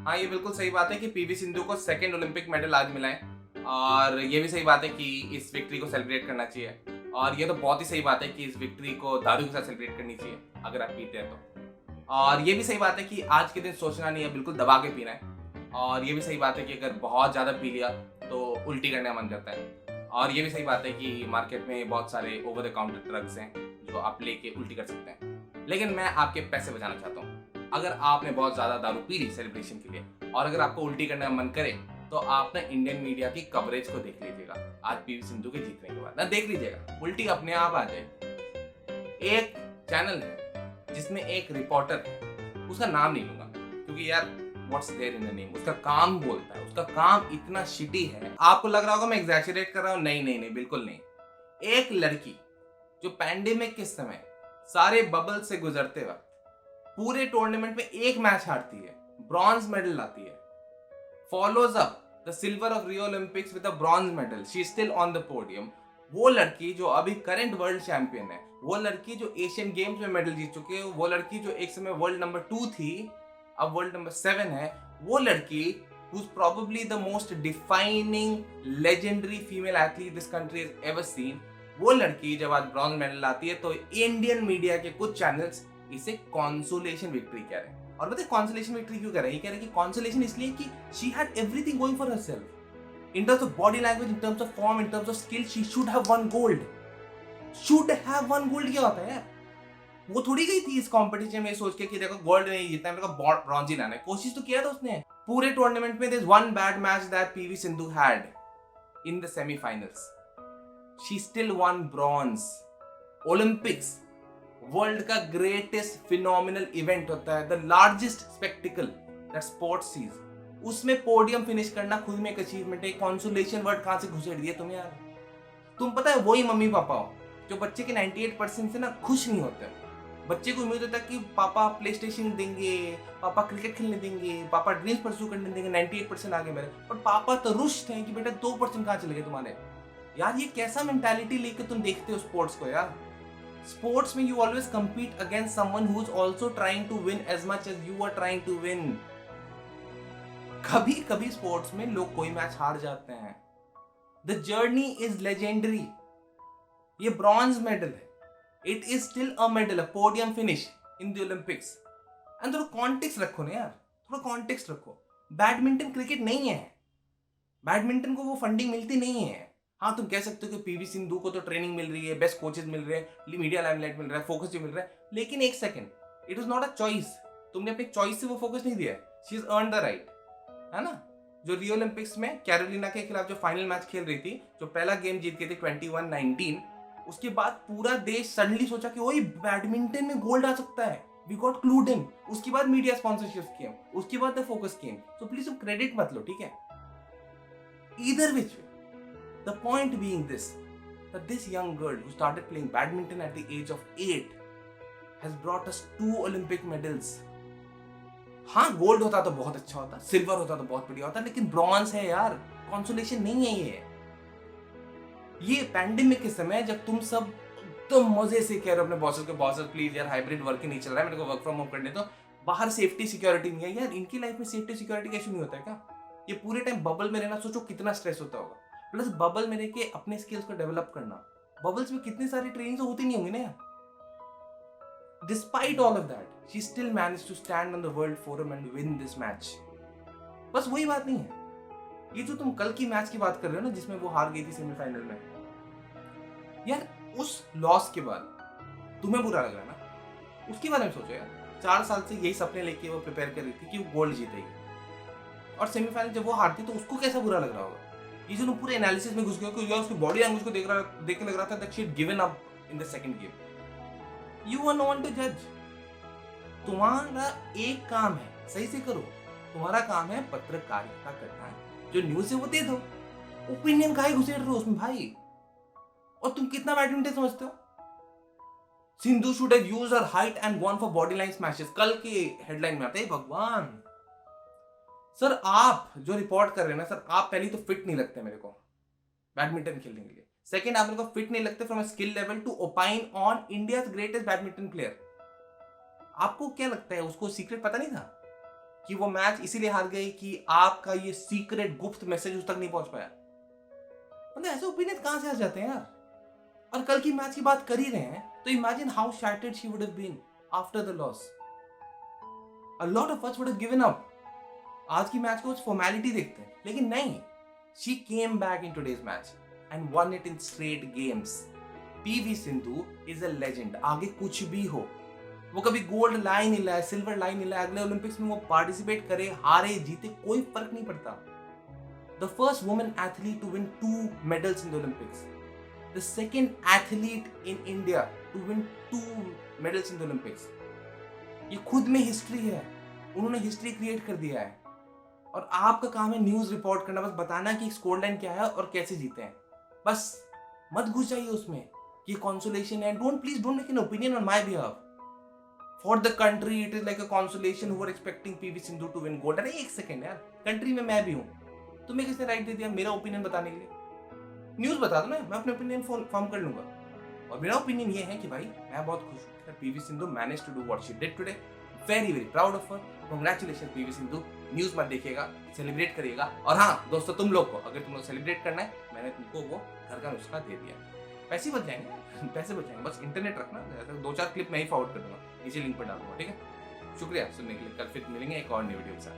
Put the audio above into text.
हाँ, ये बिल्कुल सही बात है कि पीवी सिंधु को सेकंड ओलंपिक मेडल आज मिला है और ये भी सही बात है कि इस विक्ट्री को सेलिब्रेट करना चाहिए। और ये तो बहुत ही सही बात है कि इस विक्ट्री को दारू के साथ सेलिब्रेट करनी चाहिए, अगर आप पीते हैं तो। और ये भी सही बात है कि आज के दिन सोचना नहीं है, बिल्कुल दबा के पीना है। और ये भी सही बात है कि अगर बहुत ज़्यादा पी लिया तो उल्टी करने का मन करता है। और ये भी सही बात है कि मार्केट में बहुत सारे ओवर द काउंटर ड्रग्स हैं जो आप लेके उल्टी कर सकते हैं। लेकिन मैं आपके पैसे बचाना चाहता हूँ। अगर आपने बहुत ज़्यादा दारू पी ली सेलिब्रेशन के लिए और अगर आपको उल्टी करने का मन करे तो आप ना इंडियन मीडिया की कवरेज को देख लीजिएगा आज पीवी सिंधु के जीतने के बाद। ना देख लीजिएगा, उल्टी अपने आप आ जाए। एक चैनल है जिसमें एक रिपोर्टर है, उसका नाम नहीं लूंगा क्योंकि यार what's there in the name, उसका काम बोलता है, उसका काम इतना शिटी है। आपको लग रहा होगा मैं एग्जैजरेट कर रहा हूँ, नहीं नहीं नहीं, बिल्कुल नहीं। एक लड़की जो पैंडेमिक के समय सारे बबल से गुजरते वक्त पूरे टूर्नामेंट में एक मैच हारती है, ब्रॉन्ज मेडल लाती है, follows up the silver of Rio Olympics with a bronze medal, she is still on the podium। वो लड़की जो अभी करंट वर्ल्ड चैंपियन है, वो लड़की जो एशियन गेम्स में मेडल जीत चुकी है, वो लड़की जो एक समय वर्ल्ड नंबर 2 थी अब वर्ल्ड नंबर 7 है, वो लड़की who's probably the most defining legendary female athlete this country has ever seen, वो लड़की जब आज ब्रॉन्ज मेडल लाती है तो इंडियन मीडिया के कुछ चैनल्स इसे कॉन्सोलेशन विक्ट्री कह रहे हैं। और बताइए कॉन्सोलेशन विक्ट्री क्यों कह रहे हैं? ये कह रहे हैं कि कॉन्सोलेशन इसलिए कि she had everything going for herself in terms of body language, in terms of form, in terms of skill. She should have one gold. Should have one gold क्या होता है यार? वो थोड़ी गई थी इस कंपटीशन में सोच के कि देखो गोल्ड नहीं जीतना है, मेरे को ब्रॉन्ज ही लाना है। कोशिश तो किया था उसने पूरे टूर्नामेंट में। There is one bad match that PV Sindhu had in the semifinals, she still won bronze. Olympics world का ग्रेटेस्ट फिनोमिनल इवेंट होता है, the largest spectacle that sports sees, उसमें पोडियम फिनिश करना खुद में एक अचीवमेंट है। कॉन्सोलेशन वर्ड कहां से घुसेड़ दिया तुम्हें यार? तुम पता है वही मम्मी पापा हो जो बच्चे के 98% से ना खुश नहीं होते। बच्चे को उम्मीद होता है कि पापा प्ले स्टेशन देंगे, पापा क्रिकेट खेलने देंगे, पापा ड्रीम्स परस्यू करने देंगे, 98% आ गए मेरे, पर पापा तो रुष्ट हैं कि बेटा 2% कहाँ चले गए तुम्हारे। यार ये कैसा मेंटालिटी लेके तुम देखते हो स्पोर्ट्स को यार? स्पोर्ट्स में you always compete against someone who's also trying to win as much as you are trying to win। कभी कभी स्पोर्ट्स में लोग कोई मैच हार जाते हैं। The journey is legendary। ये ब्रॉन्ज मेडल है, it is still a medal, a podium finish in the Olympics। And थोड़ा कॉन्टेक्स्ट रखो ना यार, थोड़ा कॉन्टेक्स्ट रखो। बैडमिंटन क्रिकेट नहीं है, बैडमिंटन को वो फंडिंग मिलती नहीं है। हाँ तुम कह सकते हो कि पीवी सिंधु को तो ट्रेनिंग मिल रही है, बेस्ट कोचेस मिल रहे हैं, मीडिया लाइमलाइट मिल रहा है, फोकस भी मिल रहा है, लेकिन एक second, it was not a choice. तुमने अपनी चॉइस से वो फोकस नहीं दिया है। She is earn the right, है ना? जो रियो ओलंपिक्स में कैरोलिना के खिलाफ जो फाइनल मैच खेल रही थी, जो पहला गेम जीत गई थी 21-19, उसके बाद पूरा देश सडनली सोचा कि ओए बैडमिंटन में गोल्ड आ सकता है, वी गॉट क्लूड इन। उसके बाद मीडिया स्पॉन्सरशिप केम, उसके बाद the focus came. So please तुम क्रेडिट मत लो, ठीक है? Either which way, the point being this, that this young girl who started playing badminton at the age of 8 has brought us 2 Olympic medals। हाँ gold होता तो बहुत अच्छा होता, सिल्वर होता तो बहुत बढ़िया होता, लेकिन ब्रॉन्ज है यार, कॉन्सोलेशन नहीं है ये पैंडेमिक के समय जब तुम सब एकदम मजे से कह रहे हो अपने बॉसेस के, बॉसेस प्लीज यार हाइब्रिड वर्क नहीं चल रहा है, मेरे को वर्क फ्रॉम होम करने दो, बाहर सेफ्टी सिक्योरिटी नहीं है यार। इनकी लाइफ में सेफ्टी सिक्योरिटी कैसे नहीं होता है क्या? ये पूरे टाइम बबल में रहना, सोचो कितना स्ट्रेस होता होगा। प्लस बबल में रह के अपने स्किल्स को डेवलप करना, बबल्स में कितनी सारी ट्रेनिंग होती नहीं होंगी ना यार। Despite all of that she still manage to stand on the world forum and win this match. बस वही बात नहीं है, ये जो तुम कल की मैच की बात कर रहे हो ना जिसमें वो हार गई थी सेमीफाइनल में, यार उस लॉस के बाद तुम्हें बुरा लग रहा है ना, उसके बारे में सोचो यार। 4 साल से यही सपने लेके वो प्रिपेयर कर रही थी कि वो गोल्ड जीतेगी, और सेमीफाइनल जब वो हारती तो उसको कैसा बुरा लग रहा होगा? ये जो पूरे एनालिसिस में घुस गया कि यार उसकी बॉडी लैंग्वेज को देख के लग रहा था that she had given up in the second game. You are no one to जज। तुम्हारा एक काम है, सही से करो, तुम्हारा काम है पत्रकारिता करना है, जो न्यूज़ है वो दे दो। ओपिनियन काहे घुसेड़ रहे हो उसमें भाई? और तुम कितना बैडमिंटन समझते हो? Sindhu should have used her height and gone for body line smashes, कल के हेडलाइन में आते हैं। भगवान सर, आप जो रिपोर्ट कर रहे हैं ना सर, आप पहली तो फिट नहीं लगते मेरे को बैडमिंटन खेलने के लिए। सेकंड, आप मेरे को फिट नहीं लगते from a skill level to opine on India's greatest badminton player. आपको क्या लगता है उसको सीक्रेट पता नहीं था? कि वो मैच इसीलिए हार गई कि आपका ये सीक्रेट गुप्त मैसेज उस तक नहीं पहुंच पाया। मतलब ऐसे ओपिनियन कहां से आ जाते हैं यार। और कल की मैच की बात कर ही रहे हैं तो imagine how shattered she would have been after the loss. A lot of us would have given up. आज की मैच को फॉर्मेलिटी देखते हैं, लेकिन नहीं, she came back in today's match and won it in straight games. PV Sindhu is a legend. आगे कुछ भी हो, वो कभी गोल्ड लाइन नहीं लाए, सिल्वर लाइन नहीं लाए, अगले ओलंपिक्स में वो पार्टिसिपेट करे, हारे जीते कोई फर्क नहीं पड़ता। The first women athlete to win 2 medals in the Olympics, the second athlete in India to win 2 medals in the Olympics। ये खुद में हिस्ट्री है, उन्होंने हिस्ट्री क्रिएट कर दिया है। और आपका काम है न्यूज रिपोर्ट करना, बस बताना कि स्कोर लाइन क्या है और कैसे जीते हैं। बस मत घुस जाइए उसमें कि कॉन्सोलेशन है। Please don't make an opinion on my behalf. For the country it is like a consolation who are expecting PV Sindhu to win gold. अरे एक सेकंड यार, कंट्री में मैं भी हूँ, तुम्हें किसने राइट दे दिया मेरा ओपिनियन बताने के लिए? न्यूज बता दो ना, मैं अपने ओपिनियन फॉर्म कर लूंगा। और मेरा ओपिनियन ये है कि भाई मैं बहुत खुश हूँ that PV Sindhu manage to do what she did today. Very very proud of her. Congratulation PV Sindhu. News मत देखिएगा, सेलिब्रेट करिएगा। और हाँ दोस्तों, तुम लोग को अगर तुम लोग सेलिब्रेट करना है, मैंने तुमको वो घर का नुस्खा दे दिया। पैसे बच जाएंगे, पैसे बच जाएंगे, बस इंटरनेट रखना। 2-4 क्लिप मैं ही फॉरवर्ड कर दूंगा, नीचे लिंक पर डाल दूंगा, ठीक है? शुक्रिया सुनने के लिए। कल फिर मिलेंगे एक और नई वीडियो के साथ।